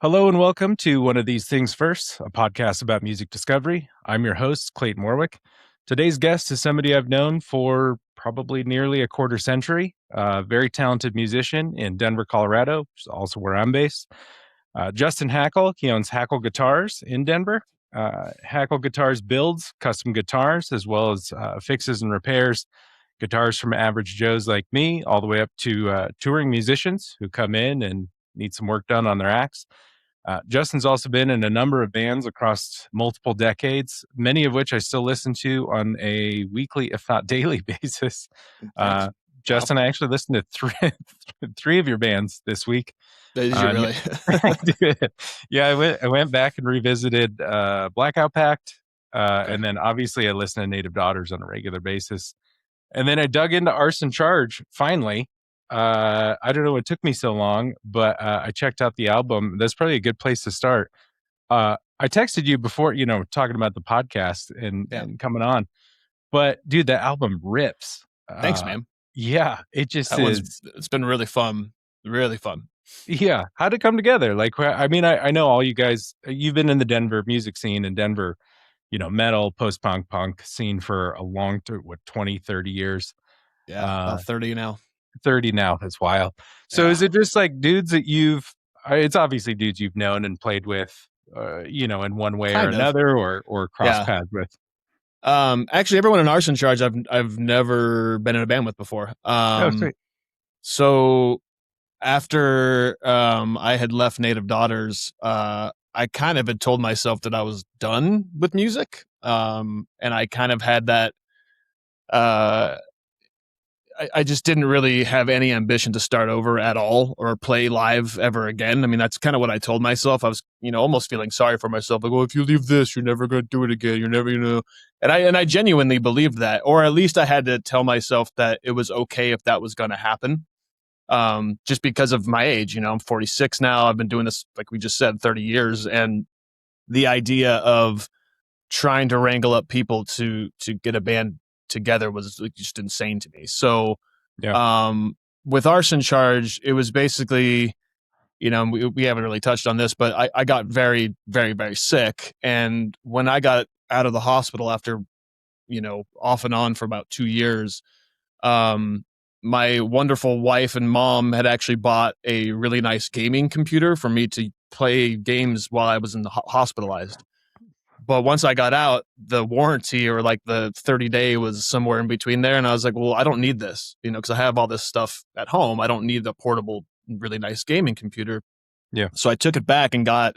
Hello and welcome to One of These Things First, a podcast about music discovery. I'm your host, Clayton Warwick. Today's guest is somebody I've known for probably nearly a quarter century, a very talented musician in Denver, Colorado, which is also where I'm based. Justin Hackl, he owns Hackl Guitars in Denver. Hackl Guitars builds custom guitars as well as fixes and repairs guitars from average Joes like me, all the way up to touring musicians who come in and need some work done on their acts. Justin's also been in a number of bands across multiple decades, many of which I still listen to on a weekly, if not daily basis. Thanks. Justin, I actually listened to three of your bands this week. Did you really? I did. Yeah, I went back and revisited Blackout Pact, Okay. and then obviously I listen to Native Daughters on a regular basis. And then I dug into Arson Charge finally. I don't know what took me so long, but I checked out the album. That's probably a good place to start. I texted you before, talking about the podcast and coming on. But dude, that album rips. Thanks, man. Yeah, it just That is. It's been really fun. Really fun. Yeah, how'd it come together? Like, I mean, I know all you guys. You've been in the Denver music scene in Denver, metal, post-punk, punk scene for a long, 20, 30 years. Yeah, about 30 now. 30 now. That's wild. So is it just like dudes that it's obviously dudes you've known and played with, in one way Kind or of. another or cross paths with? Actually, everyone in Arson Charge I've never been in a band with before. Sweet. So after I had left Native Daughters, I kind of had told myself that I was done with music. And I kind of had that I just didn't really have any ambition to start over at all or play live ever again. I mean, that's kind of what I told myself. I was, almost feeling sorry for myself. Like, well, if you leave this, you're never going to do it again. You're never, and I genuinely believed that, or at least I had to tell myself that it was okay if that was going to happen. Just because of my age, I'm 46 now. I've been doing this, like we just said, 30 years. And the idea of trying to wrangle up people to get a band together was like just insane to me. So, with Arson Charge, it was basically, we haven't really touched on this, but I got very, very, very sick. And when I got out of the hospital after, off and on for about 2 years, my wonderful wife and mom had actually bought a really nice gaming computer for me to play games while I was in the hospitalized. But once I got out, the warranty or like the 30-day was somewhere in between there. And I was like, well, I don't need this, because I have all this stuff at home. I don't need the portable, really nice gaming computer. Yeah. So I took it back and got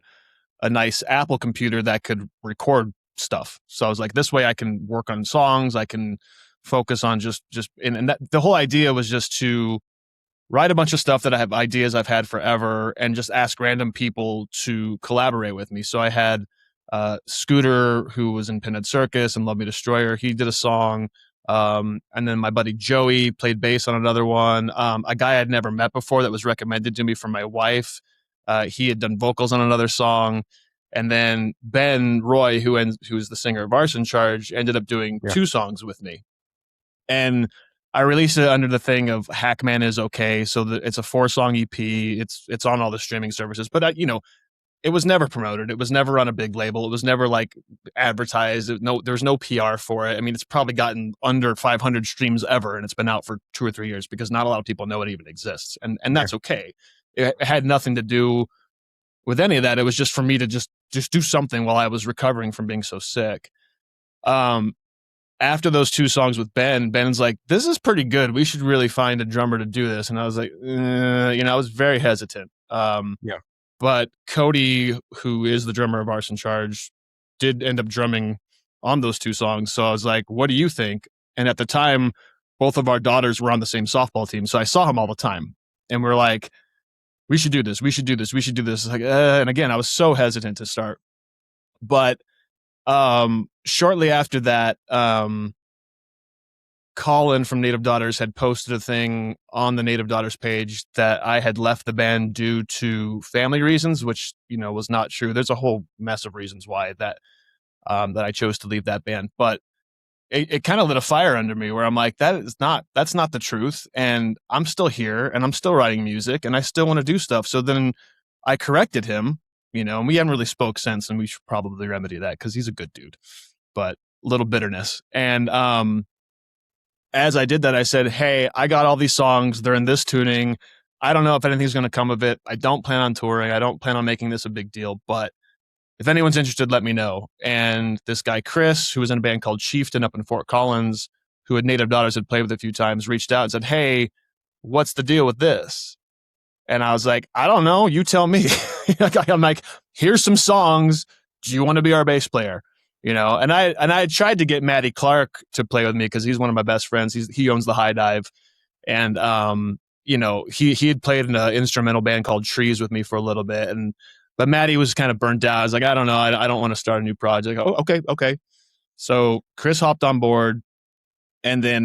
a nice Apple computer that could record stuff. So I was like, this way I can work on songs. I can focus on and that the whole idea was just to write a bunch of stuff that I have ideas I've had forever and just ask random people to collaborate with me. So I had Scooter, who was in Pinhead Circus and Love Me Destroyer, he did a song. And then my buddy Joey played bass on another one. A guy I'd never met before that was recommended to me from my wife. He had done vocals on another song. And then Ben Roy, who's the singer of Arson Charge, ended up doing 2 songs with me. And I released it under the thing of Hackman is okay. So it's a 4-song EP. It's on all the streaming services, but it was never promoted. It was never on a big label. It was never like advertised. There's no PR for it. I mean, it's probably gotten under 500 streams ever, and it's been out for 2 or 3 years because not a lot of people know it even exists, and that's okay. It had nothing to do with any of that. It was just for me to just do something while I was recovering from being so sick. After those 2 songs with Ben's like, this is pretty good. We should really find a drummer to do this. And I was like, I was very hesitant. But Cody, who is the drummer of Arson Charge, did end up drumming on those 2 songs. So I was like, what do you think? And at the time, both of our daughters were on the same softball team. So I saw him all the time. And we're like, we should do this. We should do this. We should do this. Like, and again, I was so hesitant to start. But shortly after that, Colin from Native Daughters had posted a thing on the Native Daughters page that I had left the band due to family reasons, which, was not true. There's a whole mess of reasons why that I chose to leave that band. But it kind of lit a fire under me where I'm like, that's not the truth. And I'm still here and I'm still writing music and I still want to do stuff. So then I corrected him and we haven't really spoke since, and we should probably remedy that because he's a good dude, but a little bitterness. And as I did that, I said, hey, I got all these songs. They're in this tuning. I don't know if anything's going to come of it. I don't plan on touring. I don't plan on making this a big deal, but if anyone's interested, let me know. And this guy, Chris, who was in a band called Chieftain up in Fort Collins, who had Native Daughters had played with a few times, reached out and said, hey, what's the deal with this? And I was like, I don't know. You tell me. I'm like, here's some songs. Do you want to be our bass player? And I tried to get Matty Clark to play with me because he's one of my best friends. He owns the High Dive. And, he had played in an instrumental band called Trees with me for a little bit. But Matty was kind of burnt out. I was like, I don't know. I don't want to start a new project. Oh, okay. So Chris hopped on board. And then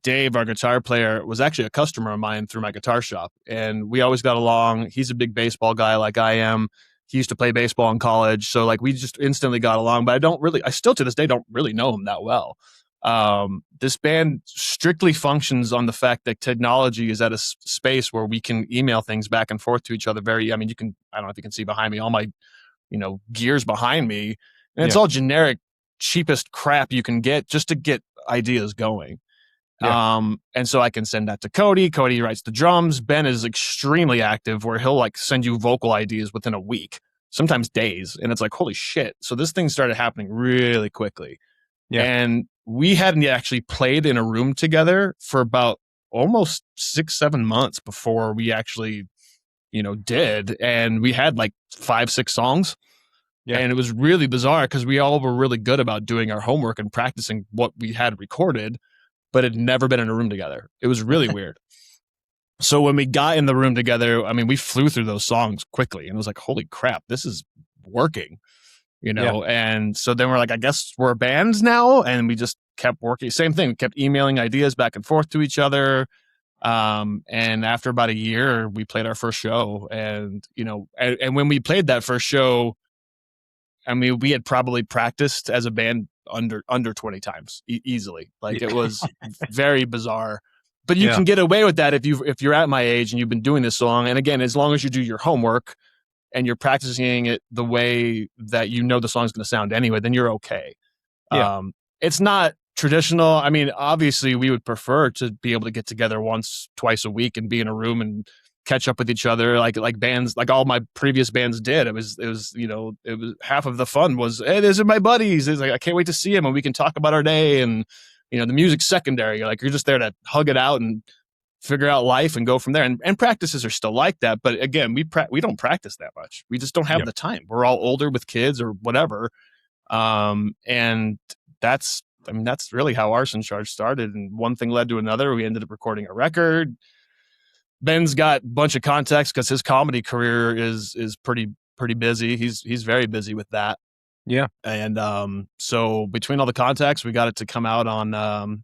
Dave, our guitar player, was actually a customer of mine through my guitar shop. And we always got along. He's a big baseball guy like I am. He used to play baseball in college. So we just instantly got along. But I still to this day don't really know him that well. This band strictly functions on the fact that technology is at a space where we can email things back and forth to each other. I don't know if you can see behind me, all my, gears behind me. And it's all generic, cheapest crap you can get just to get ideas going. And so I can send that to Cody. Cody writes the drums. Ben is extremely active where he'll send you vocal ideas within a week, sometimes days. And it's like, holy shit. So this thing started happening really quickly. Yeah. And we hadn't actually played in a room together for about almost 6-7 months before we actually, did. And we had 5-6 songs. Yeah. And it was really bizarre because we all were really good about doing our homework and practicing what we had recorded, but had never been in a room together. It was really weird. So when we got in the room together, we flew through those songs quickly and it was like, holy crap, this is working, And so then we're like, I guess we're bands now. And we just kept working. Same thing. We kept emailing ideas back and forth to each other. And after about a year, we played our first show. And, and when we played that first show, we had probably practiced as a band under 20 times easily. It was very bizarre, but you can get away with that if you're at my age and you've been doing this so long. And again, as long as you do your homework and you're practicing it the way that the song's going to sound anyway, then you're okay. Yeah. It's not traditional. Obviously we would prefer to be able to get together once, twice a week and be in a room and catch up with each other like bands, like all my previous bands did. It was half of the fun was, hey, these are my buddies. It's like, I can't wait to see them and we can talk about our day. And, the music's secondary. You're just there to hug it out and figure out life and go from there. And practices are still like that. But again, we don't practice that much. We just don't have the time. We're all older with kids or whatever. And that's really how Arson Charge started. And one thing led to another. We ended up recording a record. Ben's got a bunch of contacts because his comedy career is pretty busy. He's very busy with that. Yeah. And so between all the contacts, we got it to come out on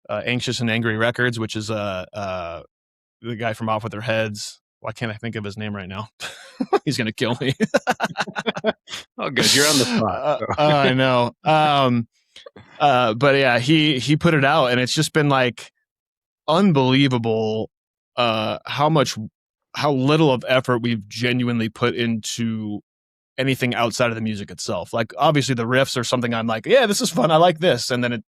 Anxious and Angry Records, which is the guy from Off With Their Heads. Why can't I think of his name right now? He's gonna kill me. Oh, good. You're on the spot. I know. But yeah, he put it out, and it's just been unbelievable. How little of effort we've genuinely put into anything outside of the music itself. Obviously the riffs are something I'm like, yeah, this is fun. I like this. And then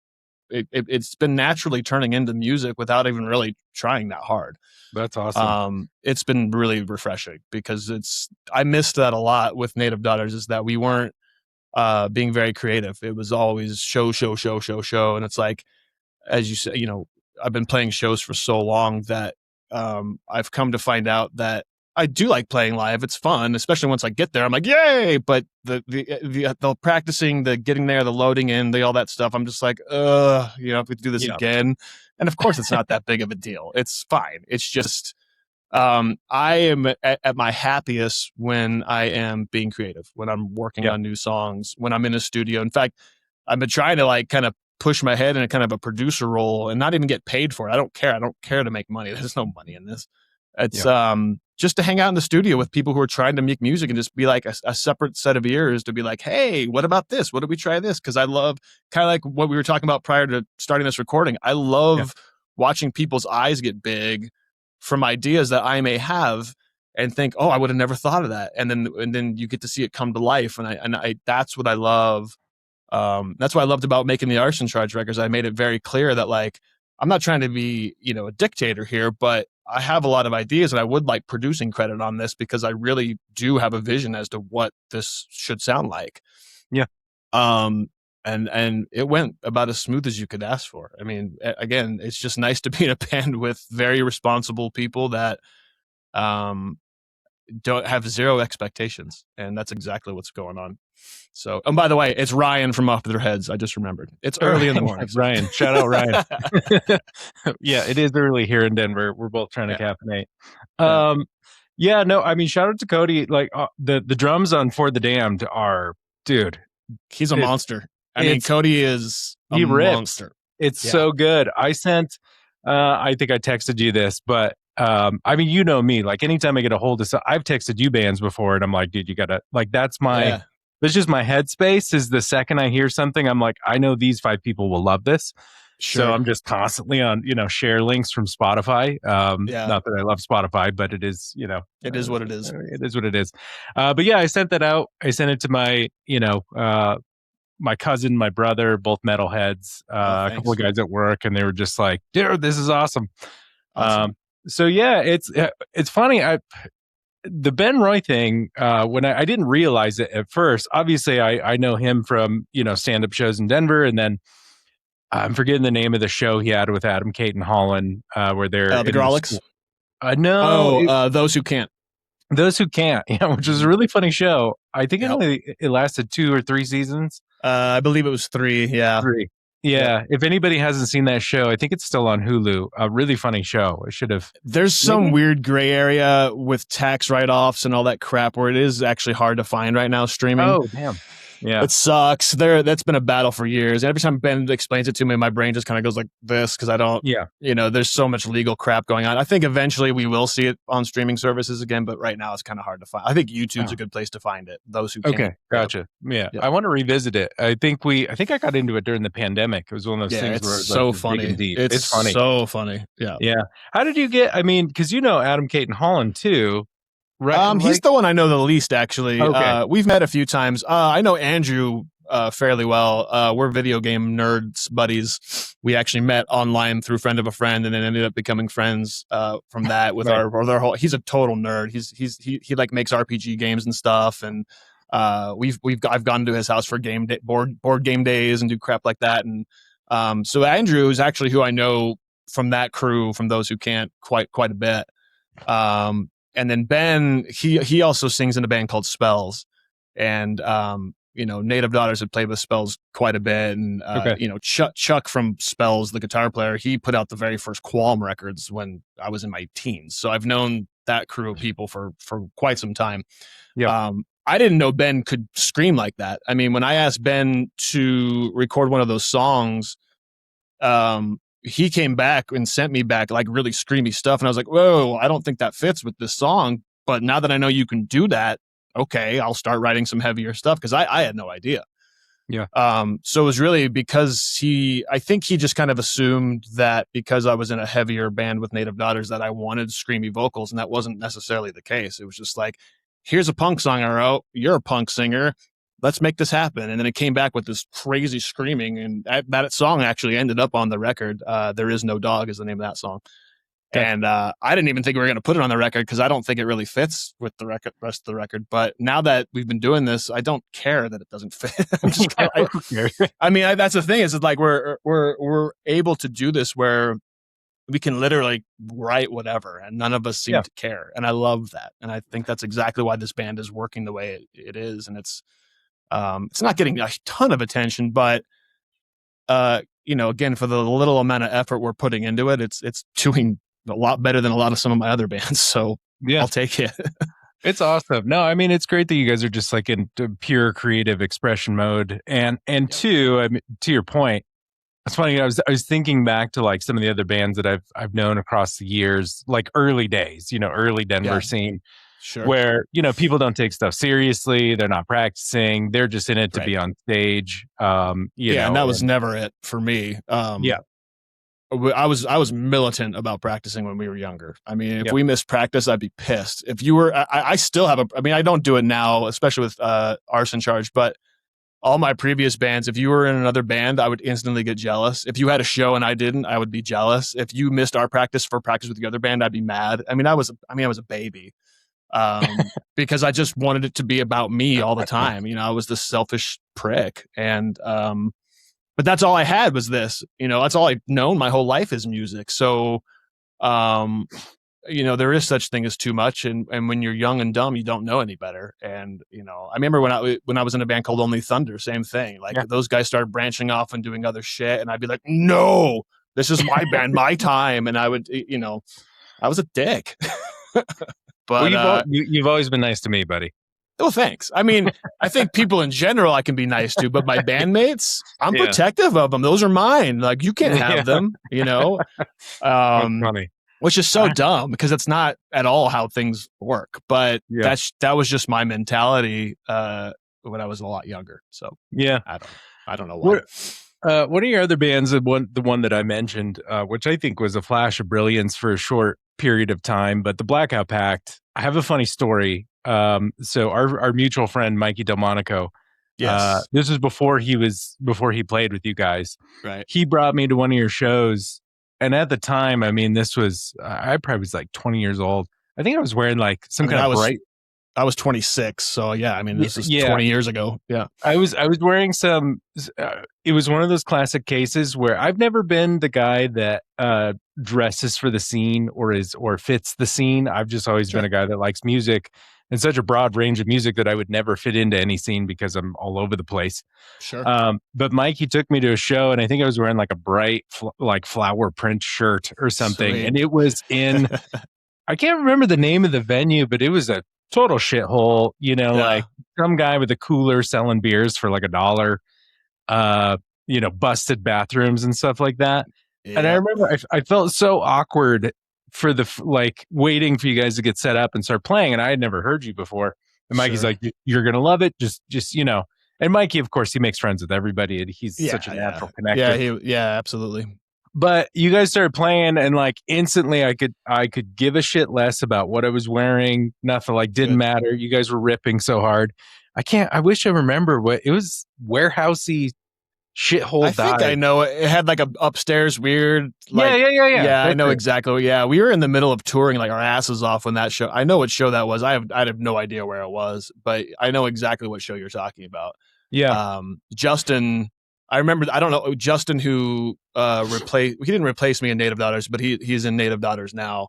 it's been naturally turning into music without even really trying that hard. That's awesome. It's been really refreshing because I missed that a lot with Native Daughters, is that we weren't being very creative. It was always show. And it's like, as you say, I've been playing shows for so long that I've come to find out that I do like playing live. It's fun, especially once I get there. I'm like, yay! But the practicing, the getting there, the loading in, all that stuff. I'm just like, if we do this again. And of course, it's not that big of a deal. It's fine. It's just I am at my happiest when I am being creative, when I'm working on new songs, when I'm in a studio. In fact, I've been trying to kind of push my head in a kind of a producer role and not even get paid for it. I don't care. I don't care to make money. There's no money in this. It's just to hang out in the studio with people who are trying to make music and just be like a separate set of ears to be like, hey, what about this? What did we try this? Because I love kind of like what we were talking about prior to starting this recording. I love watching people's eyes get big from ideas that I may have. and think, oh, I would have never thought of that. And then you get to see it come to life. And I that's what I love. That's what I loved about making the Arson Charge records. I made it very clear that, like, I'm not trying to be, a dictator here, but I have a lot of ideas and I would like producing credit on this because I really do have a vision as to what this should sound like. Yeah. And it went about as smooth as you could ask for. I mean, again, it's just nice to be in a band with very responsible people that don't have zero expectations, and that's exactly what's going on. So, and by the way, it's Ryan from Off Their Heads. I just remembered. It's early in the morning. Ryan, shout out Ryan. Yeah, it is early here in Denver. We're both trying to caffeinate. Yeah, no, I mean, shout out to Cody. Like the drums on For the Damned are, dude, he's a monster. I mean, Cody is a monster. It's so good. I sent, I think I texted you this, but I mean, you know me, like anytime I get a hold of, I've texted you bands before and I'm like, dude, you gotta, like, that's just my headspace. Is the second I hear something, I'm like, I know these 5 people will love this. Sure. So I'm just constantly on, share links from Spotify. Not that I love Spotify, but it is, it is what it is. It is what it is. But yeah, I sent that out. I sent it to my, my cousin, my brother, both metalheads, a couple of guys at work, and they were just like, dude, this is awesome. So yeah, it's funny. The Ben Roy thing, when I didn't realize it at first, obviously I know him from, stand-up shows in Denver. And then I'm forgetting the name of the show he had with Adam, Kate, and Holland, where they're the Grolics. No. Those Who Can't. Those Who Can't, which was a really funny show. I think it lasted 2 or 3 seasons. I believe it was 3. Yeah. 3. Yeah. If anybody hasn't seen that show, I think it's still on Hulu. A really funny show. I should have. There's some weird gray area with tax write-offs and all that crap where it is actually hard to find right now streaming. Oh, damn. Yeah. It sucks. That's been a battle for years. And every time Ben explains it to me, my brain just kind of goes like this because I don't, there's so much legal crap going on. I think eventually we will see it on streaming services again, but right now it's kind of hard to find. I think YouTube's a good place to find it. Those Who can. Okay, gotcha. Yeah. I want to revisit it. I think I got into it during the pandemic. It was one of those things where it's so funny. It's funny. So funny. Yeah. Yeah. How did you get, because Adam, Kate, and Holland too. Right, he's the one I know the least, actually. Okay. We've met a few times. I know Andrew fairly well. We're video game nerds buddies. We actually met online through friend of a friend, and then ended up becoming friends from that. With our whole. He's a total nerd. He like makes RPG games and stuff, and I've gone to his house for board game days and do crap like that. And so Andrew is actually who I know from that crew, from Those Who Can't, quite a bit. And then Ben, he also sings in a band called Spells, and Native Daughters had played with Spells quite a bit, and Chuck from Spells, the guitar player, he put out the very first Qualm records when I was in my teens, so I've known that crew of people for quite some time. Yeah. I didn't know Ben could scream like that. I mean, when I asked Ben to record one of those songs, he came back and sent me back like really screamy stuff. And I was like, whoa, I don't think that fits with this song. But now that I know you can do that, okay, I'll start writing some heavier stuff, because I had no idea. Yeah. So it was really because I think he just kind of assumed that because I was in a heavier band with Native Daughters that I wanted screamy vocals. And that wasn't necessarily the case. It was just like, here's a punk song I wrote. You're a punk singer. Let's make this happen. And then it came back with this crazy screaming, and that song actually ended up on the record. There Is No Dog is the name of that song. Okay. And I didn't even think we were going to put it on the record because I don't think it really fits with the rest of the record. But now that we've been doing this, I don't care that it doesn't fit. I mean, that's the thing, is that like we're able to do this where we can literally write whatever, and none of us seem to care. And I love that. And I think that's exactly why this band is working the way it is. And it's not getting a ton of attention, but again, for the little amount of effort we're putting into it, it's doing a lot better than a lot of some of my other bands. So I'll take it. It's awesome. No, I mean, it's great that you guys are just like in pure creative expression mode. And two, I mean, to your point, it's funny. I was thinking back to like some of the other bands that I've known across the years, like early days, early Denver scene. Sure. Where, people don't take stuff seriously. They're not practicing. They're just in it to be on stage. And that was never it for me. I was militant about practicing when we were younger. I mean, if Yep. we missed practice, I'd be pissed. If you were, I still have I mean, I don't do it now, especially with Arson Charge, but all my previous bands, if you were in another band, I would instantly get jealous. If you had a show and I didn't, I would be jealous. If you missed our practice with the other band, I'd be mad. I mean, I was a baby. Because I just wanted it to be about me all the time. You know, I was this selfish prick. And, but that's all I had was this, you know, that's all I've known my whole life is music. So, you know, there is such thing as too much. And when you're young and dumb, you don't know any better. And, you know, I remember when I was in a band called Only Thunder, same thing. Like those guys started branching off and doing other shit. And I'd be like, no, this is my band, my time. And I would, you know, I was a dick. But well, you've always been nice to me, buddy. Well, thanks. I mean, I think people in general I can be nice to, but my bandmates, I'm protective of them. Those are mine. Like, you can't have them, you know? That's funny. Which is so dumb because it's not at all how things work. But that was just my mentality when I was a lot younger. So I don't know why. One of your other bands, the one that I mentioned, which I think was a flash of brilliance for a short period of time, but the Blackout Pact. I have a funny story. So our mutual friend Mikey Delmonico, this was before he played with you guys. Right. He brought me to one of your shows, and at the time, I mean, this was I probably was like 20 years old. I think I was wearing like some kind of bright. I was 26, so yeah. I mean, this is 20 years ago. Yeah, I was wearing some. It was one of those classic cases where I've never been the guy that dresses for the scene or fits the scene. I've just always been a guy that likes music and such a broad range of music that I would never fit into any scene because I'm all over the place. Sure. But Mike, he took me to a show, and I think I was wearing like a bright like flower print shirt or something, and it was in. I can't remember the name of the venue, but it was a total shithole, you know, like some guy with a cooler selling beers for like $1, you know, busted bathrooms and stuff like that. Yeah. And I remember I felt so awkward for like waiting for you guys to get set up and start playing. And I had never heard you before. And Mikey's like, you're going to love it. Just, you know, and Mikey, of course, he makes friends with everybody. And he's such a natural connector. Yeah, absolutely. But you guys started playing, and like instantly, I could give a shit less about what I was wearing. Nothing, like didn't matter. You guys were ripping so hard. I wish I remember what it was. Warehousey shithole. I think I know it. It had like a upstairs weird. Like, yeah. I know exactly. Yeah, we were in the middle of touring like our asses off when that show. I know what show that was. I have no idea where it was, but I know exactly what show you're talking about. Yeah. Justin. I remember, I don't know, Justin who he didn't replace me in Native Daughters, but he's in Native Daughters now.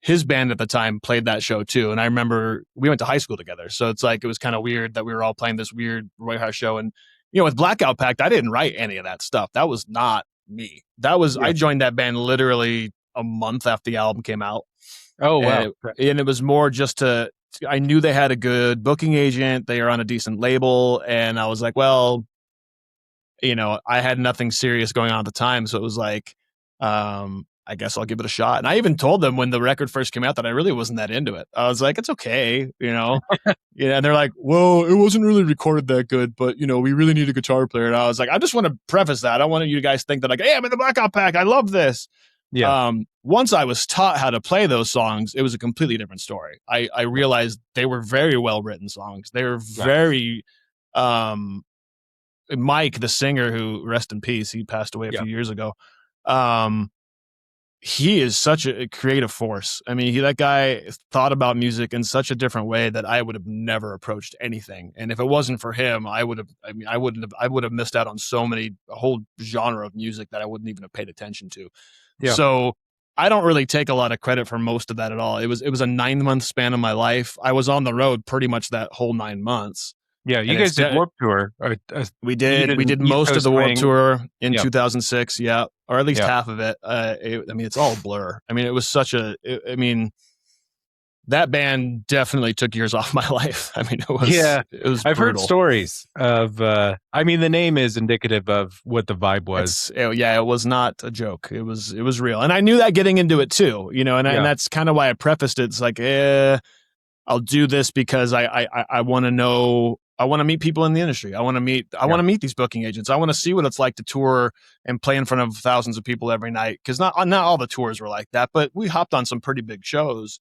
His band at the time played that show too. And I remember we went to high school together. So it's like, it was kind of weird that we were all playing this weird Roy House show. And, you know, with Blackout Pact, I didn't write any of that stuff. That was not me. I joined that band literally a month after the album came out. Oh, wow. And it was more just I knew they had a good booking agent. They are on a decent label. And I was like, well, you know, I had nothing serious going on at the time. So it was like, I guess I'll give it a shot. And I even told them when the record first came out that I really wasn't that into it. I was like, it's okay, you know? And they're like, well, it wasn't really recorded that good, but, you know, we really need a guitar player. And I was like, I just want to preface that. I don't want you guys to think that like, hey, I'm in the Blackout Pact. I love this. Yeah. Once I was taught how to play those songs, it was a completely different story. I realized they were very well written songs. They were very, Mike, the singer, who rest in peace, he passed away a few years ago. He is such a creative force. I mean, that guy thought about music in such a different way that I would have never approached anything. And if it wasn't for him, I would have missed out on a whole genre of music that I wouldn't even have paid attention to. Yeah. So I don't really take a lot of credit for most of that at all. It was a 9-month span of my life. I was on the road pretty much that whole 9 months. Yeah, you guys did Warped Tour. We did. We did most of the Warped Tour in 2006. Yeah, or at least half of it. I mean, it's all a blur. I mean, it was that band definitely took years off my life. I mean, it was. Yeah, it was. I've heard stories of. I mean, the name is indicative of what the vibe was. It was not a joke. It was real, and I knew that getting into it too. You know, and that's kind of why I prefaced it. It's like, I'll do this because I want to know. I want to meet people in the industry. I want to meet these booking agents. I want to see what it's like to tour and play in front of thousands of people every night. Cause not all the tours were like that, but we hopped on some pretty big shows,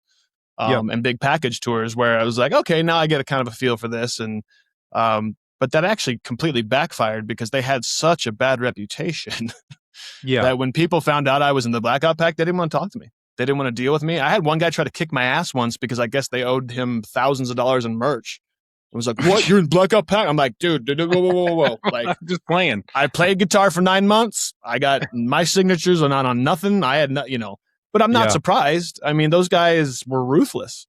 and big package tours where I was like, okay, now I get a kind of a feel for this. And, but that actually completely backfired because they had such a bad reputation that when people found out I was in the Blackout Pact, they didn't want to talk to me. They didn't want to deal with me. I had one guy try to kick my ass once because I guess they owed him thousands of dollars in merch. I was like, what? You're in Blackout Pact? I'm like, dude, whoa. Like, just playing. I played guitar for 9 months. I got my signatures are not on nothing. I had no, but I'm not surprised. I mean, those guys were ruthless.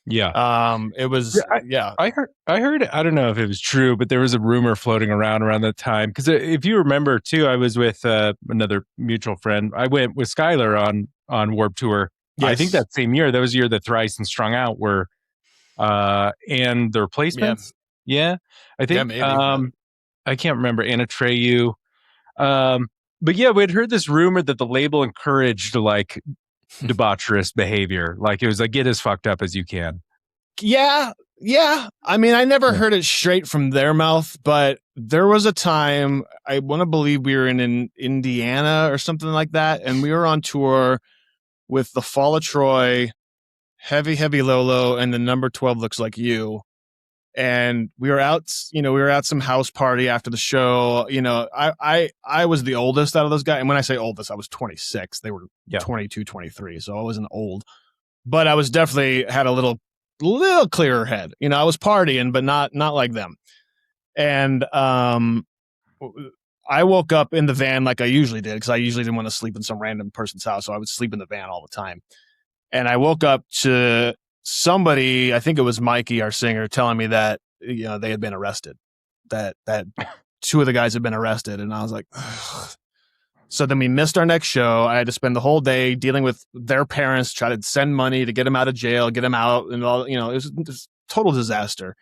Yeah. It was, I heard, I don't know if it was true, but there was a rumor floating around that time. Cause if you remember too, I was with another mutual friend. I went with Skylar on Warped Tour. Yes. I think that same year, that was the year that Thrice and Strung Out were, and the replacements. Yeah. I think, maybe, I can't remember Anna Treyu. But yeah, we'd heard this rumor that the label encouraged like debaucherous behavior. Like it was like, get as fucked up as you can. Yeah. I mean, I never heard it straight from their mouth, but there was a time, I want to believe we were in Indiana or something like that. And we were on tour with the Fall of Troy, Heavy Lolo, and the Number 12 Looks Like You. And we were out, some house party after the show. I was the oldest out of those guys. And when I say oldest, I was 26. They were 22, 23. So I wasn't old, but I was definitely had a little clearer head. I was partying, but not like them. And I woke up in the van like I usually did, because I usually didn't want to sleep in some random person's house. So I would sleep in the van all the time. And I woke up to somebody, I think it was Mikey, our singer, telling me that, they had been arrested, that two of the guys had been arrested. And I was like, ugh. So then we missed our next show. I had to spend the whole day dealing with their parents, try to send money to get them out of jail, get them out, and all, it was a total disaster.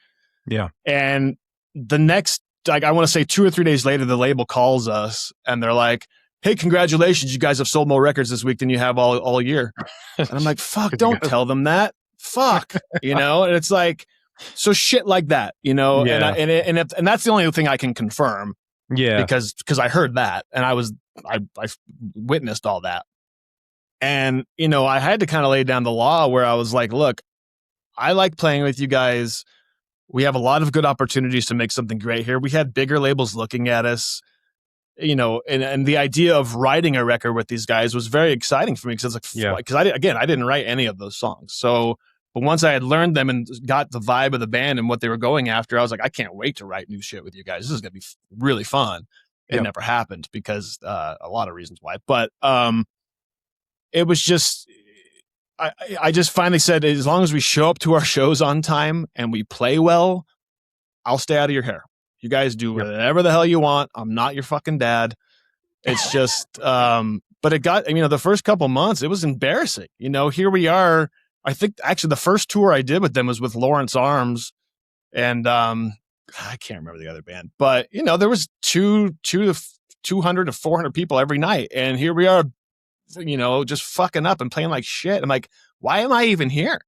Yeah. And the next, I want to say 2 or 3 days later, the label calls us and they're like, hey, congratulations, you guys have sold more records this week than you have all year. And I'm like, fuck, don't tell them that. Fuck, and it's like, so shit like that, and that's the only thing I can confirm. Yeah. Because I heard that and I witnessed all that. And, I had to kind of lay down the law where I was like, look, I like playing with you guys. We have a lot of good opportunities to make something great here. We had bigger labels looking at us, and the idea of writing a record with these guys was very exciting for me because I didn't write any of those songs. So, but once I had learned them and got the vibe of the band and what they were going after, I was like, I can't wait to write new shit with you guys. This is going to be really fun. It never happened because a lot of reasons why. But it was just, I just finally said, as long as we show up to our shows on time and we play well, I'll stay out of your hair. You guys do whatever the hell you want. I'm not your fucking dad. It's just, but it got, the first couple months, it was embarrassing. Here we are. I think actually the first tour I did with them was with Lawrence Arms, and I can't remember the other band, but there was 200 to 400 people every night, and here we are, just fucking up and playing like shit. I'm like, why am I even here?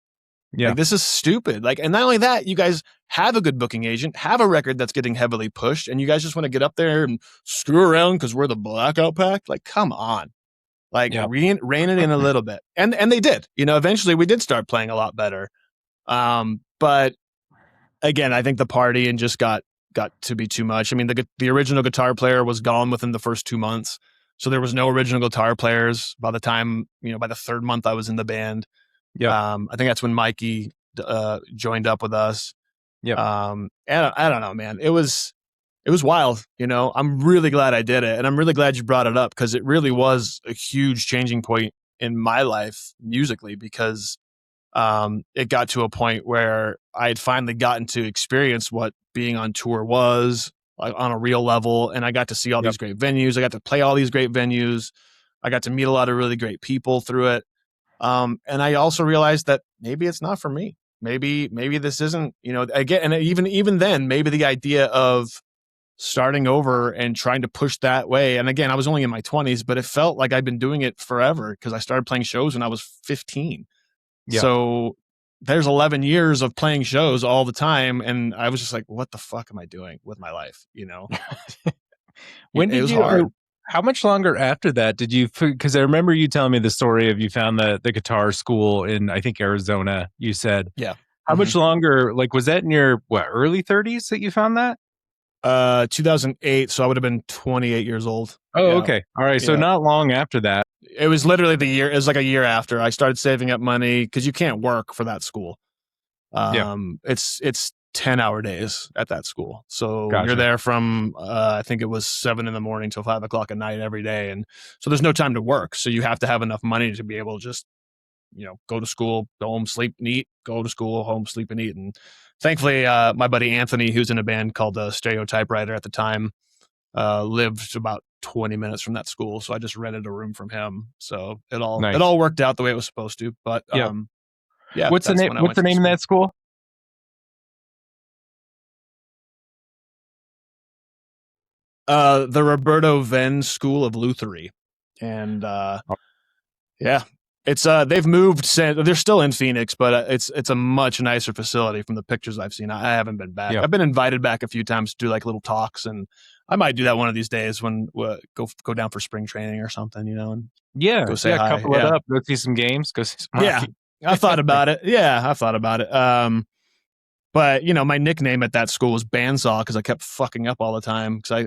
Yeah, like, this is stupid. Like, and not only that, you guys have a good booking agent, have a record that's getting heavily pushed, and you guys just want to get up there and screw around because we're the Blackout Pact. Like, come on. Like, rein it in a little bit. And they did. Eventually we did start playing a lot better. But again, I think the party and just got to be too much. I mean, the original guitar player was gone within the first 2 months. So there was no original guitar players by the time, by the third month I was in the band. Yeah. I think that's when Mikey joined up with us. Yeah. And I don't know, man. It was wild. I'm really glad I did it. And I'm really glad you brought it up because it really was a huge changing point in my life musically, because it got to a point where I had finally gotten to experience what being on tour was, like, on a real level. And I got to see all these great venues. I got to play all these great venues. I got to meet a lot of really great people through it. And I also realized that maybe it's not for me. Maybe this isn't, again, and even then, maybe the idea of starting over and trying to push that way. And again, I was only in my 20s, but it felt like I'd been doing it forever because I started playing shows when I was 15. Yeah. So there's 11 years of playing shows all the time. And I was just like, what the fuck am I doing with my life? When It did was you, hard. or how much longer after that did you, because I remember you telling me the story of you found the guitar school in, I think, Arizona, you said. Yeah. How much longer, like, was that in your, early 30s that you found that? 2008. So I would have been 28 years old. Oh, Yeah. okay. All right. So Yeah. not long after that. It was literally the year. It was like a year after I started saving up money because you can't work for that school. It's 10-hour days at that school. So Gotcha. you're there from, I think it was 7 a.m. till 5 o'clock at night every day. And so there's no time to work. So you have to have enough money to be able to just, go to school, go home, sleep and eat, go to school, home, sleep and eat. And thankfully, my buddy Anthony, who's in a band called Stereotypewriter at the time, lived about 20 minutes from that school. So I just rented a room from him. So it all worked out the way it was supposed to. But yeah. What's the name? What's the name of that school? The Roberto Venn School of Luthery. And yeah, it's they've moved since. They're still in Phoenix, but it's a much nicer facility from the pictures I've seen. I haven't been back. I've been invited back a few times to do like little talks, and I might do that one of these days when go down for spring training or something, and go say hi. Couple it up, go see some games, go see some hockey. I thought about it. Yeah, I thought about it. But my nickname at that school was Bandsaw because I kept fucking up all the time because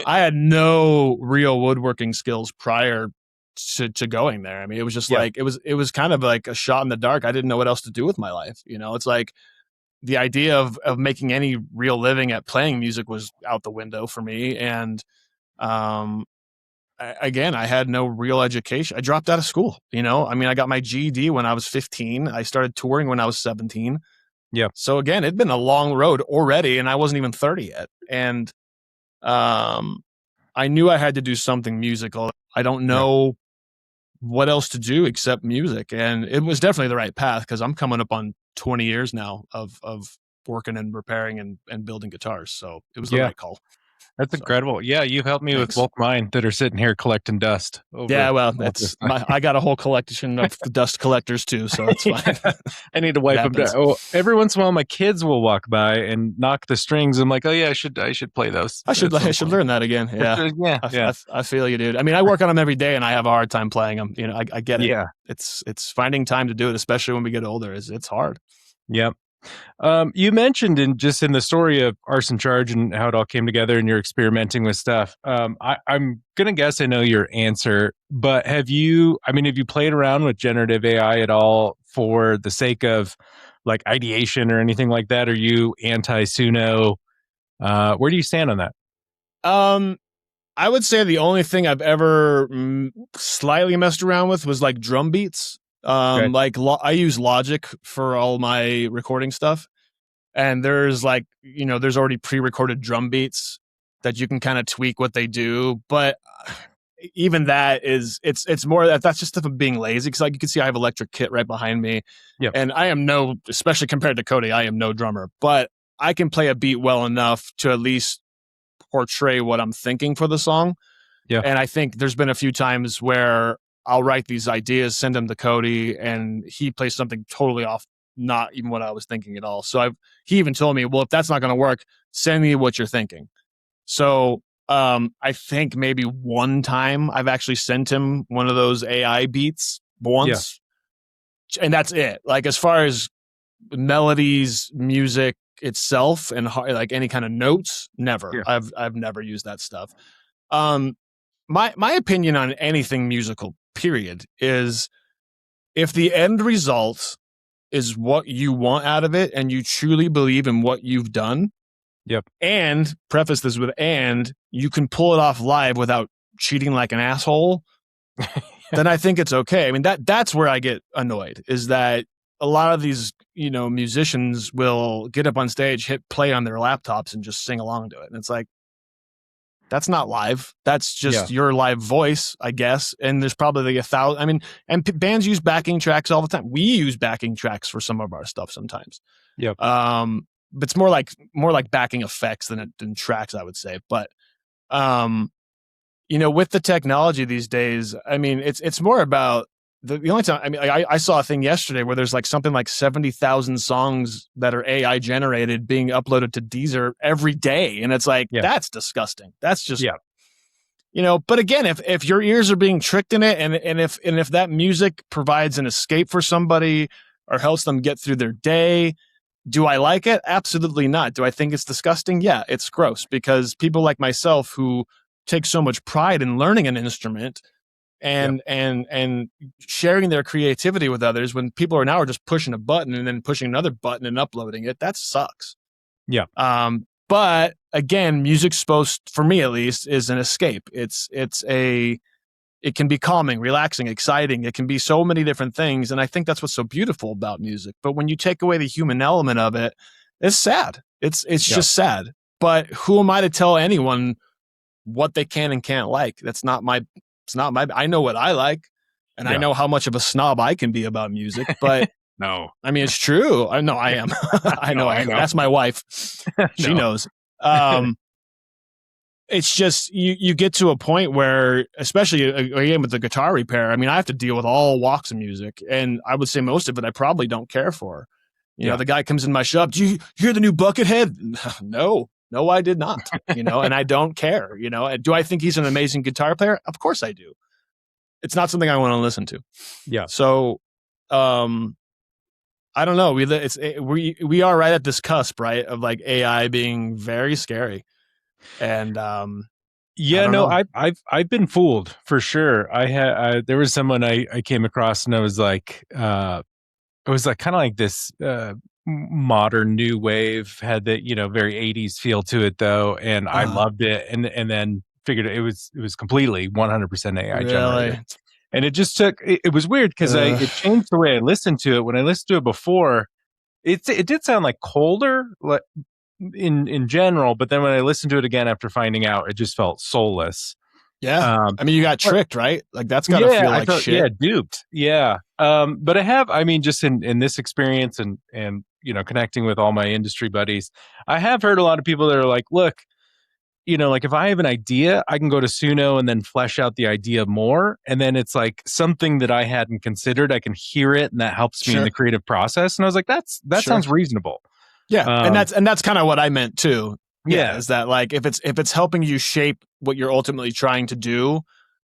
I had no real woodworking skills prior to going there. I mean, it was just like it was kind of like a shot in the dark. I didn't know what else to do with my life. It's like the idea of making any real living at playing music was out the window for me. And again, I had no real education. I dropped out of school. I mean, I got my GED when I was 15. I started touring when I was 17. Yeah. So again, it'd been a long road already, and I wasn't even 30 yet. And I knew I had to do something musical. I don't know what else to do except music. And it was definitely the right path because I'm coming up on 20 years now of working and repairing and building guitars. So it was the right call. That's incredible. Yeah, you helped me with both mine that are sitting here collecting dust. Well, I got a whole collection of dust collectors too, so it's fine. I need to wipe them down. Oh, every once in a while, my kids will walk by and knock the strings. I'm like, oh yeah, I should play those. I should learn that again. Yeah, I feel you, dude. I mean, I work on them every day, and I have a hard time playing them. I get it. Yeah, it's finding time to do it, especially when we get older. It's hard. Yep. You mentioned in the story of Arson Charge and how it all came together and you're experimenting with stuff. I'm going to guess I know your answer, but have you played around with generative AI at all for the sake of like ideation or anything like that? Are you anti-Suno? Where do you stand on that? I would say the only thing I've ever slightly messed around with was like drum beats. Like I use Logic for all my recording stuff, and there's there's already pre-recorded drum beats that you can kind of tweak what they do. But even that is it's more that's just stuff of being lazy because like you can see I have electric kit right behind me, and I am especially compared to Cody, I am no drummer, but I can play a beat well enough to at least portray what I'm thinking for the song. Yeah, and I think there's been a few times where I'll write these ideas, send them to Cody, and he plays something totally off, not even what I was thinking at all. So he even told me, well, if that's not going to work, send me what you're thinking. So I think maybe one time I've actually sent him one of those AI beats once, and that's it. Like as far as melodies, music itself, and like any kind of notes, never. Yeah. I've never used that stuff. My opinion on anything musical, period, is if the end result is what you want out of it and you truly believe in what you've done, and preface this with and you can pull it off live without cheating like an asshole, then I think it's okay. I mean, that's where I get annoyed, is that a lot of these, musicians will get up on stage, hit play on their laptops and just sing along to it. And it's like, that's not live. That's just your live voice, I guess. And there's probably like 1,000. I mean, and bands use backing tracks all the time. We use backing tracks for some of our stuff sometimes. Yep. But it's more like backing effects than tracks, I would say. But with the technology these days, I mean, it's more about the only time, I mean, I saw a thing yesterday where there's like something like 70,000 songs that are AI generated being uploaded to Deezer every day. And it's like, that's disgusting. That's just, but again, if your ears are being tricked in it and if that music provides an escape for somebody or helps them get through their day, do I like it? Absolutely not. Do I think it's disgusting? Yeah, it's gross because people like myself who take so much pride in learning an instrument and sharing their creativity with others, when people are just pushing a button and then pushing another button and uploading it, that sucks. Yeah. But again, music's supposed, for me at least, is an escape. It can be calming, relaxing, exciting. It can be so many different things. And I think that's what's so beautiful about music. But when you take away the human element of it, it's sad. It's just sad. But who am I to tell anyone what they can and can't like? It's not my, I know what I like, and I know how much of a snob I can be about music, but no, I mean, it's true. I know I am. I know. That's my wife. She knows. It's just, you get to a point where, especially again with the guitar repair, I mean, I have to deal with all walks of music, and I would say most of it I probably don't care for. You know, the guy comes in my shop, do you hear the new Buckethead? No, I did not, and I don't care, Do I think he's an amazing guitar player? Of course I do. It's not something I want to listen to. Yeah. So, I don't know. We are right at this cusp, right, of like AI being very scary. And I've been fooled for sure. There was someone I came across, and I was like, it was like kind of like this modern new wave, had the very 80s feel to it though, and I loved it, and then figured it was completely 100% AI generated. And it just took, it was weird because it changed the way I listened to it. When I listened to it before, it did sound like colder, like in general, but then when I listened to it again after finding out, it just felt soulless. Yeah. I mean, you got tricked, right? Like that's gotta feel like shit. Yeah, duped. Yeah. But just in this experience and connecting with all my industry buddies, I have heard a lot of people that are like, look, like if I have an idea, I can go to Suno and then flesh out the idea more. And then it's like something that I hadn't considered. I can hear it, and that helps me in the creative process. And I was like, that sounds reasonable. Yeah. And that's kind of what I meant too. Yeah. Is that like, if it's helping you shape what you're ultimately trying to do.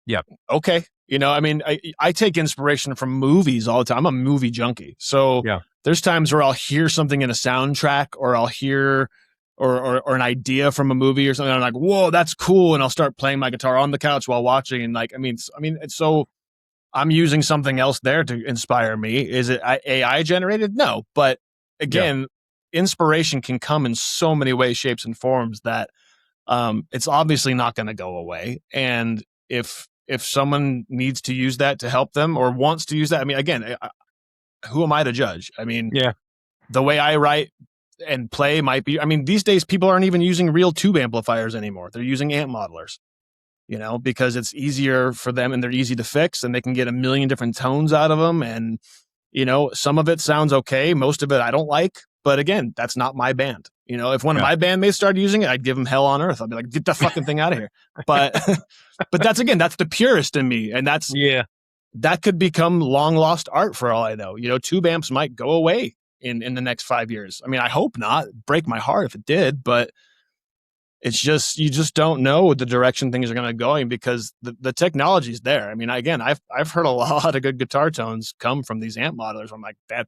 Yeah. Okay. I mean, I take inspiration from movies all the time. I'm a movie junkie. So there's times where I'll hear something in a soundtrack, or I'll hear or an idea from a movie or something. I'm like, whoa, that's cool. And I'll start playing my guitar on the couch while watching. And like, I mean, so I'm using something else there to inspire me. Is it AI generated? No. But again, inspiration can come in so many ways, shapes, and forms that it's obviously not going to go away. And if someone needs to use that to help them or wants to use that, I mean, again, who am I to judge? I mean, the way I write and play might be, I mean, these days people aren't even using real tube amplifiers anymore. They're using amp modelers, because it's easier for them and they're easy to fix, and they can get a million different tones out of them. And, some of it sounds okay. Most of it I don't like. But again, that's not my band. If one of my bandmates started using it, I'd give them hell on earth. I'd be like, get the fucking thing out of here. But that's the purist in me. And that could become long lost art for all I know. Tube amps might go away in the next 5 years. I mean, I hope not. Break my heart if it did, but it's just, you just don't know the direction things are going to go, because the technology's there. I mean, again, I've heard a lot of good guitar tones come from these amp modelers. I'm like, that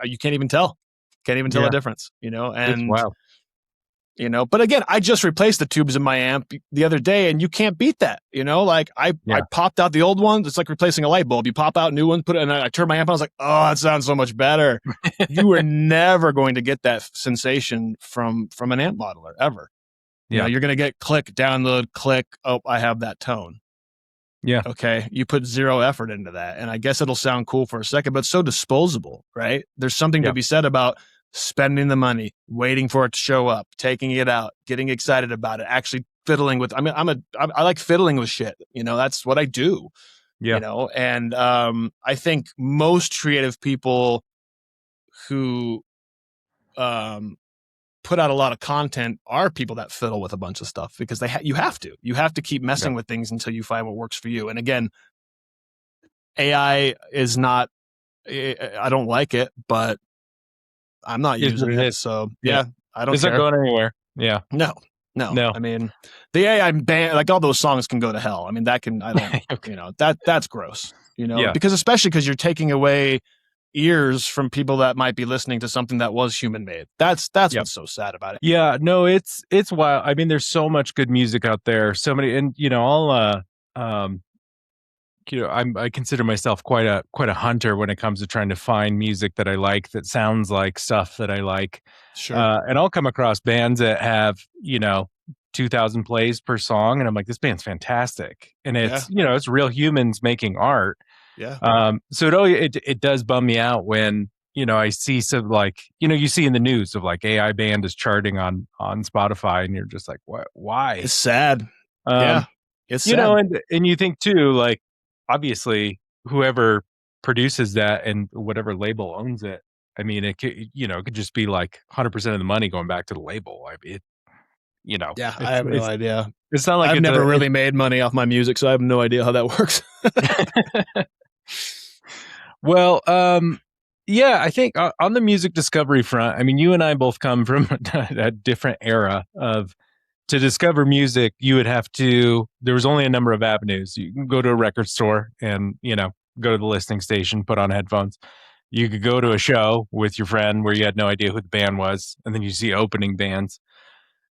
you can't even tell. Can't even tell the difference, and wow. But again, I just replaced the tubes in my amp the other day, and you can't beat that, like I popped out the old ones. It's like replacing a light bulb. You pop out new ones, put it, and I turned my amp on. I was like, oh, it sounds so much better. You were never going to get that sensation from an amp modeler ever. You're going to get click, download, click. Oh, I have that tone. Yeah. Okay. You put zero effort into that. And I guess it'll sound cool for a second, but it's so disposable, right? There's something to be said about spending the money, waiting for it to show up, taking it out, getting excited about it, actually fiddling with, I like fiddling with shit. That's what I do, and I think most creative people who put out a lot of content are people that fiddle with a bunch of stuff, because you have to keep messing with things until you find what works for you. And again, AI is not. I don't like it, but I'm not using it. So yeah, I don't It's care. not going anywhere. Yeah. No. No. I mean, the AI band, like all those songs can go to hell. I mean, that can. I don't. Okay. That's gross. Yeah. Because especially because you're taking away ears from people that might be listening to something that was human made. That's what's so sad about it. Yeah, no, it's wild. I mean, there's so much good music out there. So many, and um, I consider myself quite a hunter when it comes to trying to find music that I like, that sounds like stuff that I like. Sure. And I'll come across bands that have 2,000 plays per song, and I'm like, this band's fantastic, and it's it's real humans making art. Yeah. So it does bum me out when I see some, like, you see in the news of like AI band is charting on Spotify, and you're just like, what? Why? It's sad. Yeah. It's sad. And you think too, like, obviously whoever produces that and whatever label owns it, I mean, it could, it could just be like 100% of the money going back to the label. I mean, yeah, I have no idea. It's not like I've never really made money off my music, so I have no idea how that works. Well, yeah, I think on the music discovery front, I mean, you and I both come from a different era of, to discover music, there was only a number of avenues. You can go to a record store and, go to the listening station, put on headphones. You could go to a show with your friend where you had no idea who the band was, and then you see opening bands.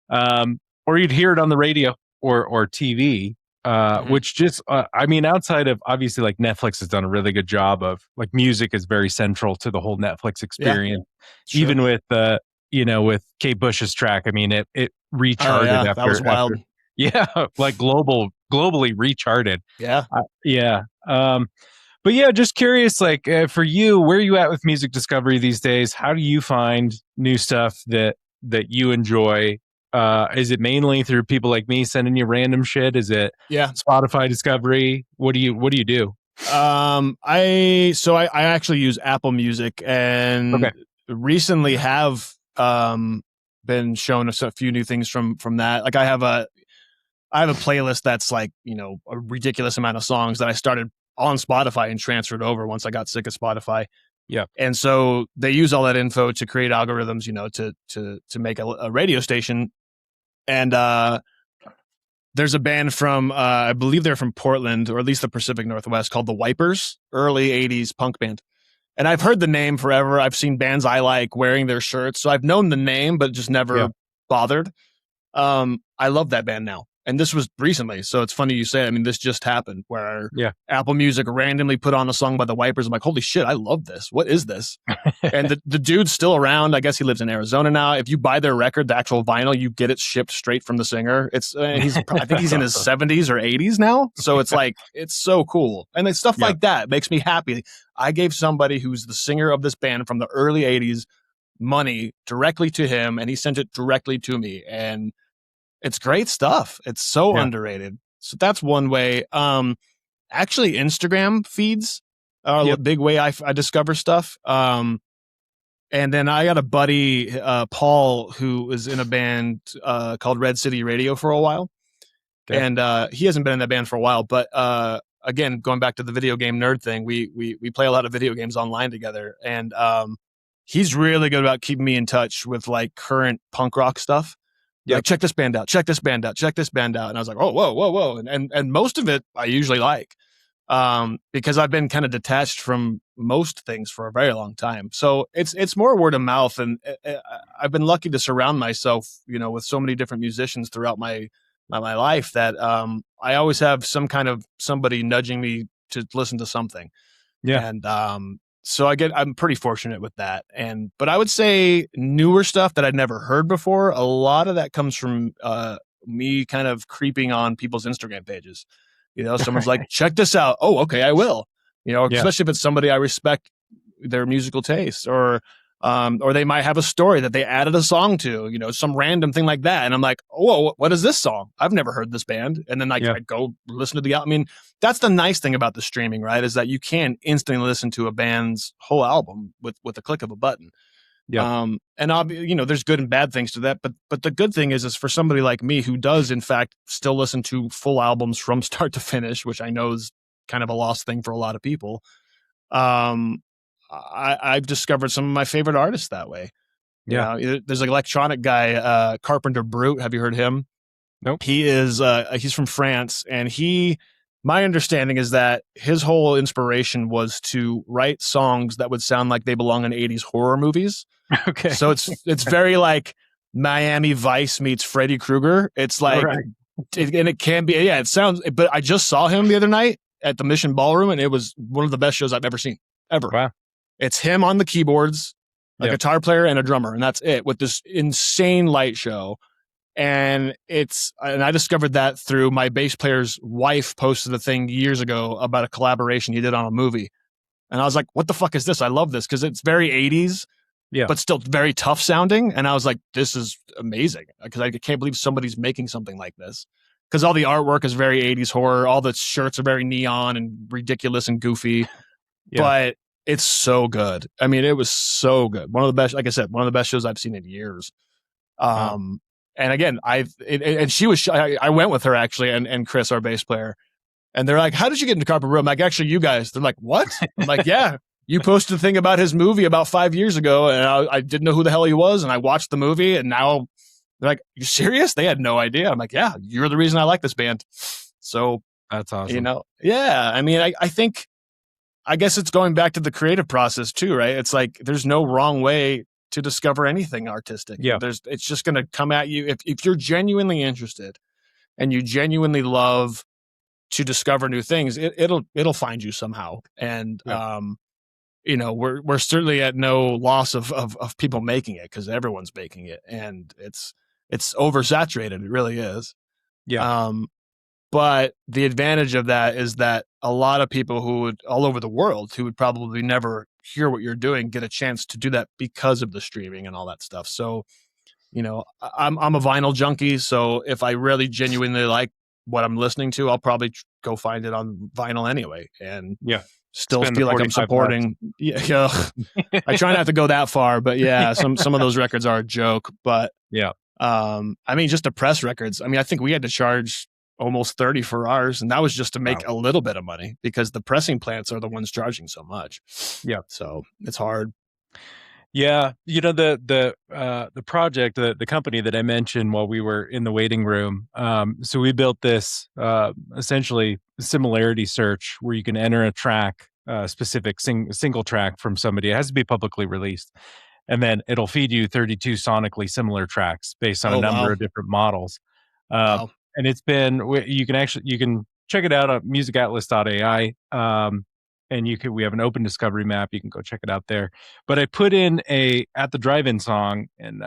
Or you'd hear it on the radio or TV. Which just, I mean, outside of, obviously, like, Netflix has done a really good job of, like, music is very central to the whole Netflix experience. Sure. Even with, with Kate Bush's track, I mean, it recharted after. That was wild. Like globally recharted. Yeah. But yeah, just curious, like, for you, where are you at with music discovery these days? How do you find new stuff that you enjoy? Is it mainly through people like me sending you random shit? Is it Spotify discovery? What do you do? I actually use Apple Music, and recently have been shown a few new things from that. Like, I have a playlist that's like, a ridiculous amount of songs that I started on Spotify and transferred over once I got sick of Spotify. Yeah. And so they use all that info to create algorithms, to make a radio station. And there's a band from, I believe they're from Portland, or at least the Pacific Northwest, called The Wipers, early 80s punk band. And I've heard the name forever. I've seen bands I like wearing their shirts. So I've known the name, but just never bothered. I love that band now. And this was recently, so it's funny you say it. I mean, this just happened where Apple Music randomly put on a song by the Wipers. I'm like, holy shit, I love this. What is this? And the dude's still around. I guess he lives in Arizona now. If you buy their record, the actual vinyl, you get it shipped straight from the singer. I think he's in his 70s or 80s now. So it's like, it's so cool. And it's stuff like that makes me happy. I gave somebody who's the singer of this band from the early 80s money directly to him, and he sent it directly to me. And it's great stuff. It's so underrated. So that's one way. Actually, Instagram feeds are a big way I discover stuff. And then I got a buddy, Paul, who was in a band called Red City Radio for a while. Okay. And he hasn't been in that band for a while. But again, going back to the video game nerd thing, we play a lot of video games online together. And he's really good about keeping me in touch with like current punk rock stuff. Like, check this band out, check this band out, check this band out. And I was like, oh, whoa. And most of it I usually like, because I've been kind of detached from most things for a very long time. So it's more word of mouth. And I've been lucky to surround myself, with so many different musicians throughout my life that I always have some kind of somebody nudging me to listen to something. Yeah. And so I'm pretty fortunate with that. But I would say newer stuff that I'd never heard before, a lot of that comes from me kind of creeping on people's Instagram pages. Someone's like, check this out. Oh, okay, I will. Especially if it's somebody I respect their musical taste, or they might have a story that they added a song to, some random thing like that. And I'm like, oh, what is this song? I've never heard this band. And then I go listen to the album. I mean, that's the nice thing about the streaming, right? Is that you can instantly listen to a band's whole album with a click of a button. Yeah. And there's good and bad things to that. But the good thing is for somebody like me who does in fact still listen to full albums from start to finish, which I know is kind of a lost thing for a lot of people. I've discovered some of my favorite artists that way. Yeah. You know, there's an electronic guy, Carpenter Brut. Have you heard him? Nope. He's from France, and my understanding is that his whole inspiration was to write songs that would sound like they belong in 80s horror movies. Okay. So it's very like Miami Vice meets Freddy Krueger. It's like, Right. and it can be, yeah, it sounds, but I just saw him the other night at the Mission Ballroom, and it was one of the best shows I've ever seen, ever. Wow. It's him on the keyboards, a guitar player and a drummer, and that's it, with this insane light show. And I discovered that through my bass player's wife posted a thing years ago about a collaboration he did on a movie. And I was like, what the fuck is this? I love this because it's very 80s, but still very tough sounding. And I was like, this is amazing because I can't believe somebody's making something like this. Because all the artwork is very 80s horror. All the shirts are very neon and ridiculous and goofy. But it's so good. I mean, it was so good. One of the best, like I said, one of the best shows I've seen in years. And again, and she was, I went with her actually, and Chris, our bass player, and they're like, how did you get into Carpenter Brut? I'm like, actually, you guys. They're like, what? I'm like, yeah, you posted a thing about his movie about 5 years ago, and I didn't know who the hell he was, and I watched the movie, and now they're like, you serious? They had no idea. I'm like, yeah, you're the reason I like this band. So that's awesome. You know, yeah. I mean, I guess it's going back to the creative process too, right? It's like there's no wrong way to discover anything artistic. Yeah. It's just going to come at you. If you're genuinely interested and you genuinely love to discover new things, it'll find you somehow. And, you know, we're certainly at no loss of people making it because everyone's making it, and it's oversaturated. It really is. Yeah. But the advantage of that is that a lot of people all over the world who would probably never hear what you're doing get a chance to do that because of the streaming and all that stuff. So, you know, I'm a vinyl junkie. So if I really genuinely like what I'm listening to, I'll probably go find it on vinyl anyway. And still feel like I'm supporting. Yeah. I try not to go that far, but yeah, some of those records are a joke, but I mean, just the press records. I mean, I think we had to charge almost 30 for ours, and that was just to make a little bit of money because the pressing plants are the ones charging so much. So it's hard. Yeah, you know, the project, the company that I mentioned while we were in the waiting room. So we built this essentially similarity search where you can enter a track, specific single track from somebody. It has to be publicly released, and then it'll feed you 32 sonically similar tracks based on a number of different models. And it's been, you can check it out at musicatlas.ai. And we have an open discovery map. You can go check it out there. But I put in at the drive-in song, and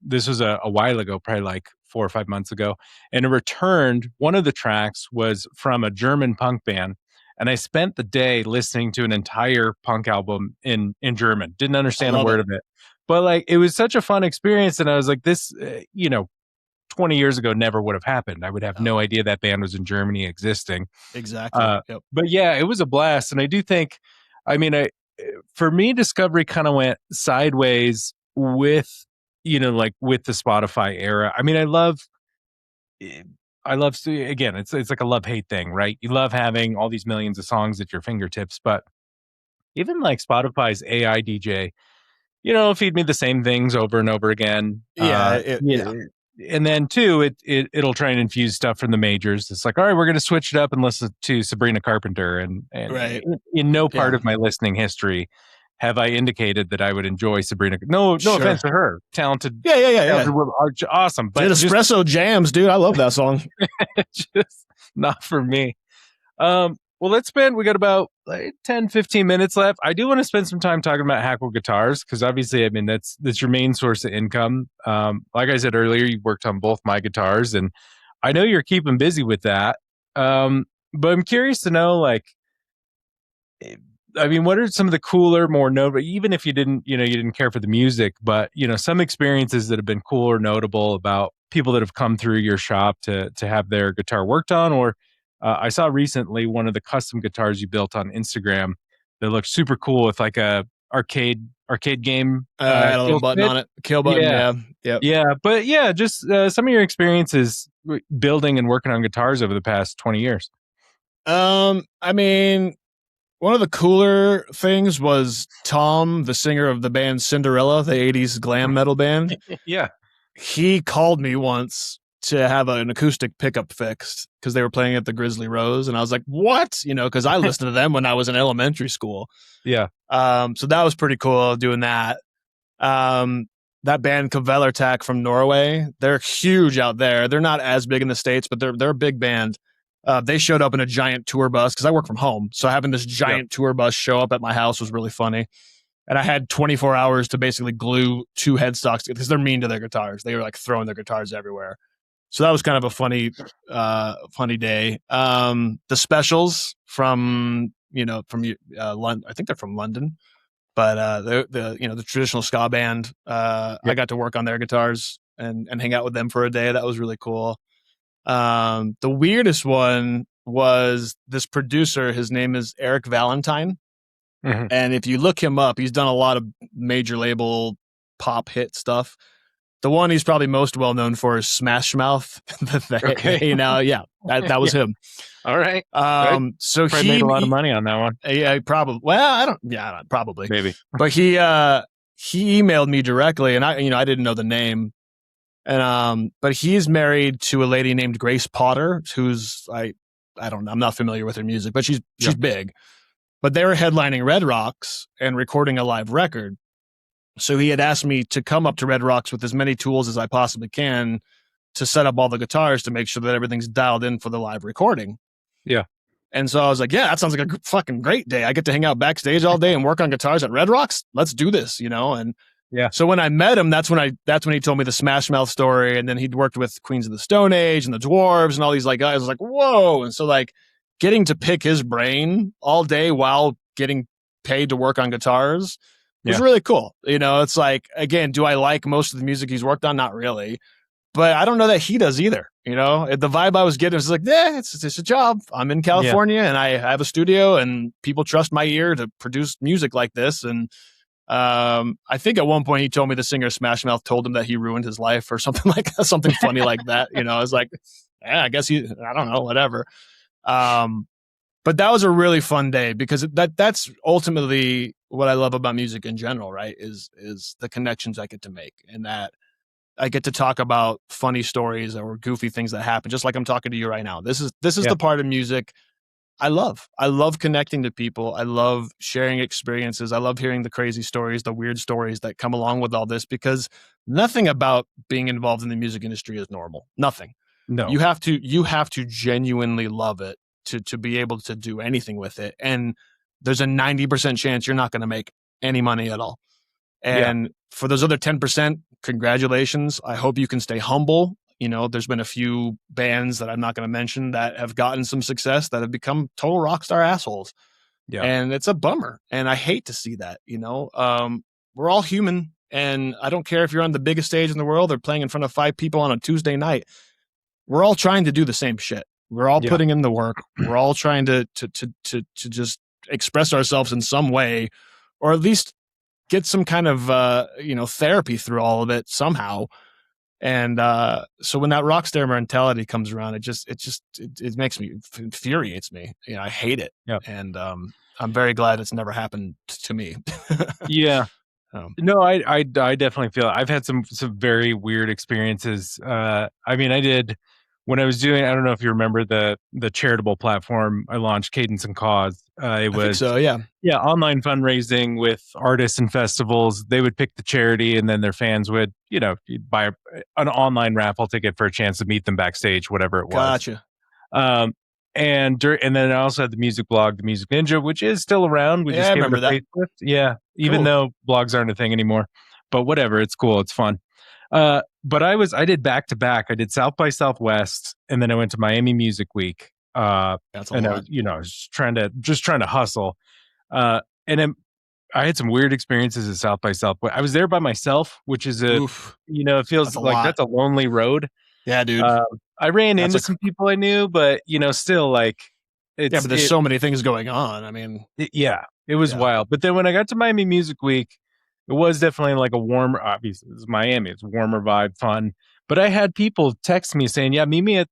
this was a while ago, probably like 4 or 5 months ago. And it returned, one of the tracks was from a German punk band. And I spent the day listening to an entire punk album in German. Didn't understand a word of it. But like, it was such a fun experience. And I was like, this, 20 years ago never would have happened. I would have no idea that band was in Germany existing. Exactly. But yeah, it was a blast. And I do think, I mean, for me, discovery kind of went sideways with the Spotify era. I mean, I love, again, it's like a love-hate thing, right? You love having all these millions of songs at your fingertips, but even like Spotify's AI DJ, feed me the same things over and over again. And then too, it'll try and infuse stuff from the majors. It's like, all right, we're going to switch it up and listen to Sabrina Carpenter. And right. in no part of my listening history have I indicated that I would enjoy Sabrina. No offense to her, talented. Yeah. Awesome, but espresso jams, dude. I love that song. Just not for me. Well, we got about 10, 15 minutes left. I do want to spend some time talking about Hackl Guitars because obviously, I mean, that's your main source of income. Like I said earlier, you worked on both my guitars, and I know you're keeping busy with that. But I'm curious to know, like, I mean, what are some of the cooler, more notable, even if you didn't care for the music, but, some experiences that have been cool or notable about people that have come through your shop to have their guitar worked on, or I saw recently one of the custom guitars you built on Instagram that looked super cool with like a arcade game. Had a little button on it, kill button. Yeah. But yeah, just some of your experiences building and working on guitars over the past 20 years. I mean, one of the cooler things was Tom, the singer of the band Cinderella, the 80s glam metal band. Yeah. He called me once to have an acoustic pickup fixed because they were playing at the Grizzly Rose. And I was like, what? Because I listened to them when I was in elementary school. Yeah. So that was pretty cool doing that. That band Kvelertak from Norway, they're huge out there. They're not as big in the States, but they're a big band. They showed up in a giant tour bus because I work from home. So having this giant tour bus show up at my house was really funny. And I had 24 hours to basically glue 2 headstocks because they're mean to their guitars. They were like throwing their guitars everywhere. So that was kind of a funny day. The Specials from London. I think they're from London, but the traditional ska band. I got to work on their guitars and hang out with them for a day. That was really cool. The weirdest one was this producer. His name is Eric Valentine. Mm-hmm. And if you look him up, he's done a lot of major label pop hit stuff. The one he's probably most well known for is Smash Mouth. Okay. That was him. All right. So probably made a lot of money on that one. Yeah, probably. Well, I don't. Yeah, probably. Maybe. But he emailed me directly, and I didn't know the name. And but he's married to a lady named Grace Potter, who's I don't know. I'm not familiar with her music, but she's big. But they were headlining Red Rocks and recording a live record. So he had asked me to come up to Red Rocks with as many tools as I possibly can to set up all the guitars to make sure that everything's dialed in for the live recording. Yeah. And so I was like, yeah, that sounds like a fucking great day. I get to hang out backstage all day and work on guitars at Red Rocks. Let's do this, And yeah. So when I met him, that's when he told me the Smash Mouth story. And then he'd worked with Queens of the Stone Age and the Dwarves and all these like guys. I was like, whoa. And so like getting to pick his brain all day while getting paid to work on guitars was really cool. It's like, again, do I like most of the music he's worked on? Not really. But I don't know that he does either. The vibe I was getting was like, it's a job. I'm in California and I have a studio and people trust my ear to produce music like this. And I think at one point he told me the singer Smash Mouth told him that he ruined his life or something like that, something funny like that. I was like, I guess I don't know, whatever. But that was a really fun day because that's ultimately what I love about music in general, right? Is the connections I get to make and that I get to talk about funny stories or goofy things that happen, just like I'm talking to you right now. This is the part of music I love. I love connecting to people. I love sharing experiences. I love hearing the crazy stories, the weird stories that come along with all this because nothing about being involved in the music industry is normal. Nothing. No. You have to genuinely love it to be able to do anything with it. And there's a 90% chance you're not going to make any money at all. And for those other 10%, congratulations. I hope you can stay humble. There's been a few bands that I'm not going to mention that have gotten some success that have become total rock star assholes. Yeah. And it's a bummer. And I hate to see that, we're all human. And I don't care if you're on the biggest stage in the world or playing in front of 5 people on a Tuesday night. We're all trying to do the same shit. We're all putting in the work. We're all trying to just express ourselves in some way, or at least get some kind of therapy through all of it somehow. And so when that rock star mentality comes around, it makes me, infuriates me. I hate it. Yep. And I'm very glad it's never happened to me. Yeah. No, I definitely feel it. I've had some very weird experiences. I did when I was doing, I don't know if you remember the charitable platform I launched, Cadence and Cause. It was online fundraising with artists and festivals. They would pick the charity, and then their fans would, you'd buy an online raffle ticket for a chance to meet them backstage, whatever it was. Gotcha. And then I also had the music blog, The Music Ninja, which is still around. We just I remember that. Facelift. Yeah, even though blogs aren't a thing anymore. But whatever, it's cool, it's fun. But I did back to back. I did South by Southwest, and then I went to Miami Music Week. That's a lot. I was trying to hustle. And then I had some weird experiences at South by Southwest. I was there by myself, which is it feels like that's a lonely road. Yeah, dude. I ran into some people I knew, but still like but there's so many things going on. It was wild. But then when I got to Miami Music Week, it was definitely like a warmer, obviously it's Miami, it's warmer vibe, fun. But I had people text me saying, "Yeah, meet me at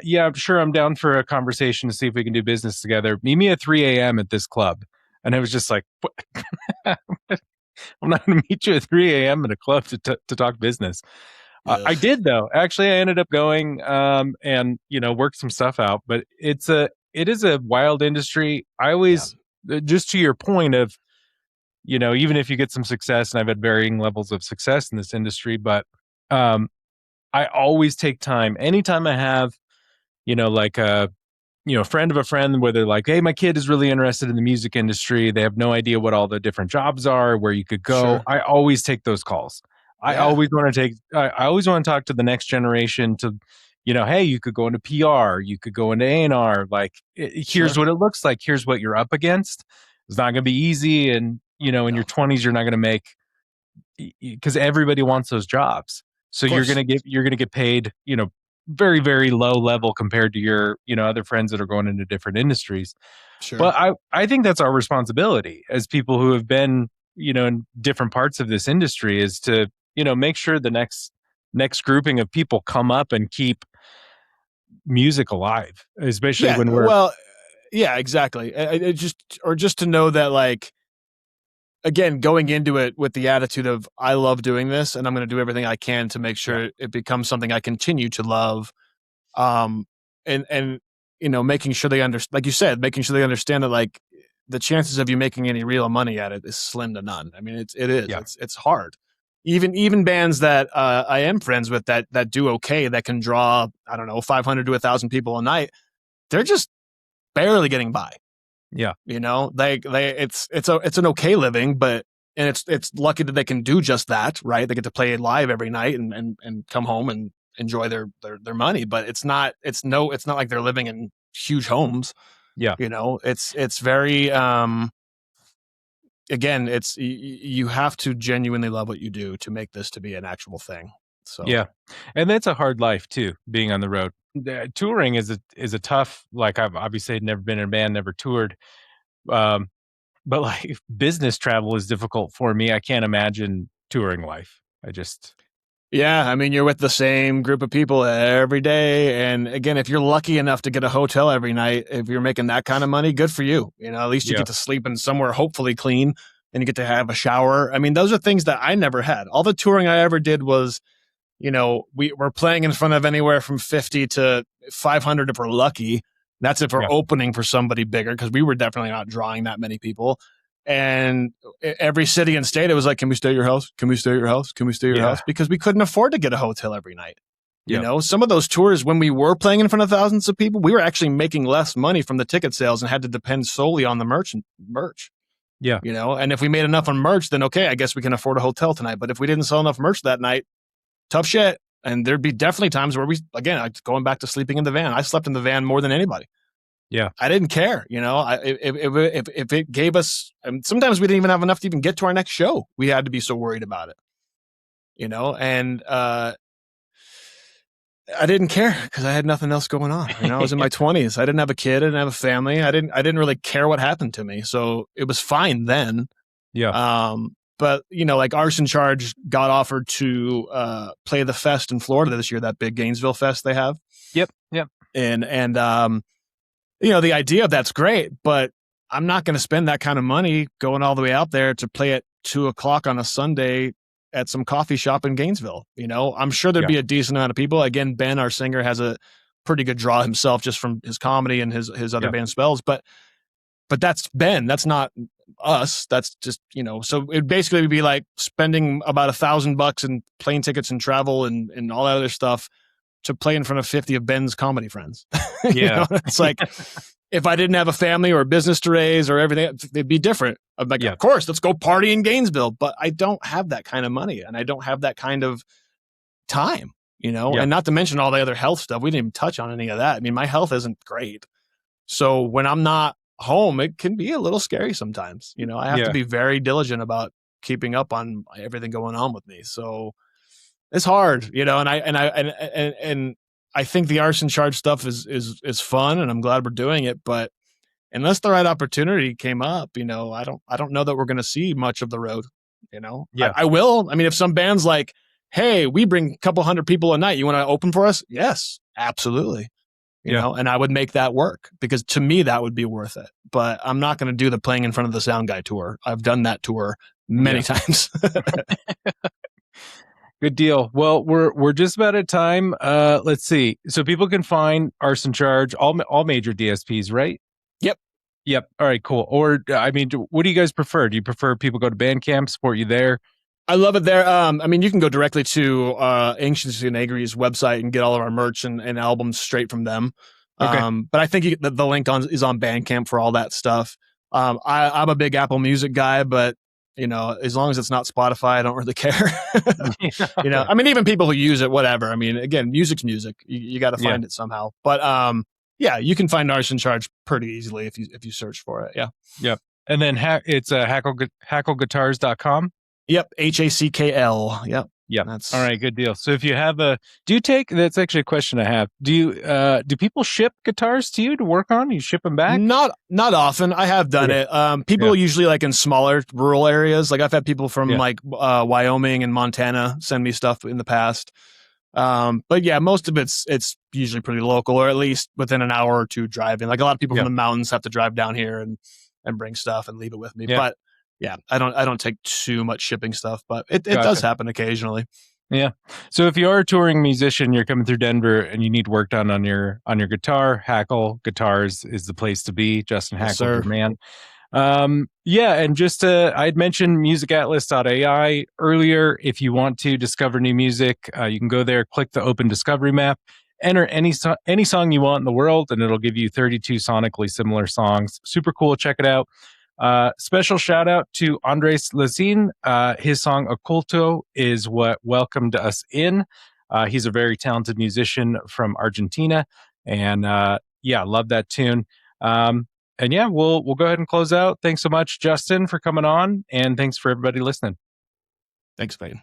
yeah, I'm sure I'm down for a conversation to see if we can do business together. Meet me at 3 a.m. at this club." And I was just like, "I'm not going to meet you at 3 a.m. at a club to talk business." I did though. Actually, I ended up going and worked some stuff out. But it is a wild industry. I always just to your point of even if you get some success, and I've had varying levels of success in this industry, but I always take time anytime I have like a friend of a friend where they're like, hey, my kid is really interested in the music industry. They have no idea what all the different jobs are, where you could go. Sure. I always take those calls. I always want to talk to the next generation to, hey, you could go into PR, you could go into A&R. Like, here's what it looks like. Here's what you're up against. It's not going to be easy. And, in your 20s, you're not going to make, because everybody wants those jobs. So you're going to get paid, very, very low level compared to your, other friends that are going into different industries. Sure. But I think that's our responsibility as people who have been, in different parts of this industry is to, make sure the next grouping of people come up and keep music alive, especially when we're exactly. Just to know that, like, again, going into it with the attitude of I love doing this and I'm going to do everything I can to make sure it becomes something I continue to love. And making sure they understand, like you said, making sure they understand that, like, the chances of you making any real money at it is slim to none. I mean, it's hard. Even bands that I am friends with that do okay, that can draw, I don't know, 500 to 1,000 people a night, they're just barely getting by. Yeah. It's an okay living, but it's lucky that they can do just that, right? They get to play live every night and come home and enjoy their money, but it's not like they're living in huge homes. Yeah. It's very again, you have to genuinely love what you do to make this to be an actual thing. So yeah, and that's a hard life too, being on the road. Touring is a tough. Like, I've obviously never been in a band, never toured, but like business travel is difficult for me. I can't imagine touring life. Yeah, I mean, you're with the same group of people every day. And again, if you're lucky enough to get a hotel every night, if you're making that kind of money, good for you. At least you get to sleep in somewhere hopefully clean, and you get to have a shower. I mean, those are things that I never had. All the touring I ever did was, we're playing in front of anywhere from 50 to 500 if we're lucky. That's if we're opening for somebody bigger, because we were definitely not drawing that many people. And every city and state, it was like, can we stay at your house? Can we stay at your house? Can we stay at your house? Because we couldn't afford to get a hotel every night. Some of those tours, when we were playing in front of thousands of people, we were actually making less money from the ticket sales and had to depend solely on the merch. Yeah. And if we made enough on merch, then okay, I guess we can afford a hotel tonight. But if we didn't sell enough merch that night, tough shit. And there'd be definitely times where going back to sleeping in the van. I slept in the van more than anybody. Yeah, I didn't care. If it gave us, and sometimes we didn't even have enough to even get to our next show. We had to be so worried about it, and I didn't care because I had nothing else going on. I was in my 20s. I didn't have a kid. I didn't have a family. I didn't really care what happened to me. So it was fine then. Yeah. But like Arson Charge got offered to play the fest in Florida this year, that big Gainesville fest they have. Yep. And the idea of that's great, but I'm not going to spend that kind of money going all the way out there to play at 2:00 on a Sunday at some coffee shop in Gainesville. I'm sure there'd be a decent amount of people. Again, Ben, our singer, has a pretty good draw himself just from his comedy and his other band spells. But that's Ben. That's not us. That's just, so it'd basically be like spending about $1,000 in plane tickets and travel and all that other stuff to play in front of 50 of Ben's comedy friends. Yeah. It's like, if I didn't have a family or a business to raise or everything, it'd be different. I'm like, of course, let's go party in Gainesville. But I don't have that kind of money and I don't have that kind of time, and not to mention all the other health stuff. We didn't even touch on any of that. I mean, my health isn't great. So when I'm not home, it can be a little scary sometimes. I have to be very diligent about keeping up on everything going on with me. So it's hard, and I think the Arson Charge stuff is fun, and I'm glad we're doing it. But unless the right opportunity came up, I don't know that we're going to see much of the road. I will. I mean, if some band's like, hey, we bring a couple hundred people a night. You want to open for us? Yes, absolutely. You know, and I would make that work because to me, that would be worth it. But I'm not going to do the playing in front of the sound guy tour. I've done that tour many times. Good deal. Well, we're just about at time. Let's see. So people can find Arson Charge, all major DSPs, right? Yep. All right, cool. Or I mean, what do you guys prefer? Do you prefer people go to Bandcamp, support you there? I love it there. I mean, you can go directly to Ancients and Agri's website and get all of our merch and albums straight from them. Okay. But I think the link is on Bandcamp for all that stuff. I'm a big Apple Music guy, but you know, as long as it's not Spotify, I don't really care. You know, I mean, even people who use it, whatever. I mean, again, music's music. You got to find it somehow. But yeah, you can find Arson Charge pretty easily if you search for it. Yeah. Yep. And then it's hackleguitars.com. Yep. HACKL. Yep. Yep. All right. Good deal. So if you have that's actually a question I have. Do people ship guitars to you to work on? You ship them back? Not often. I have done it. People usually like in smaller rural areas. Like I've had people from like Wyoming and Montana send me stuff in the past. But yeah, most of it's usually pretty local, or at least within an hour or two driving. Like a lot of people from the mountains have to drive down here and bring stuff and leave it with me. But yeah, I don't take too much shipping stuff, but it does happen occasionally. Yeah. So if you are a touring musician, you're coming through Denver and you need work done on your guitar, Hackl Guitars is the place to be. Justin Hackl, your man. And just I'd mentioned musicatlas.ai earlier. If you want to discover new music, you can go there, click the open discovery map, enter any song you want in the world, and it'll give you 32 sonically similar songs. Super cool. Check it out. Special shout out to Andres Lacin. His song Oculto is what welcomed us in. He's a very talented musician from Argentina, and love that tune. And yeah, we'll go ahead and close out. Thanks so much, Justin, for coming on, and thanks for everybody listening. Thanks, Clayton.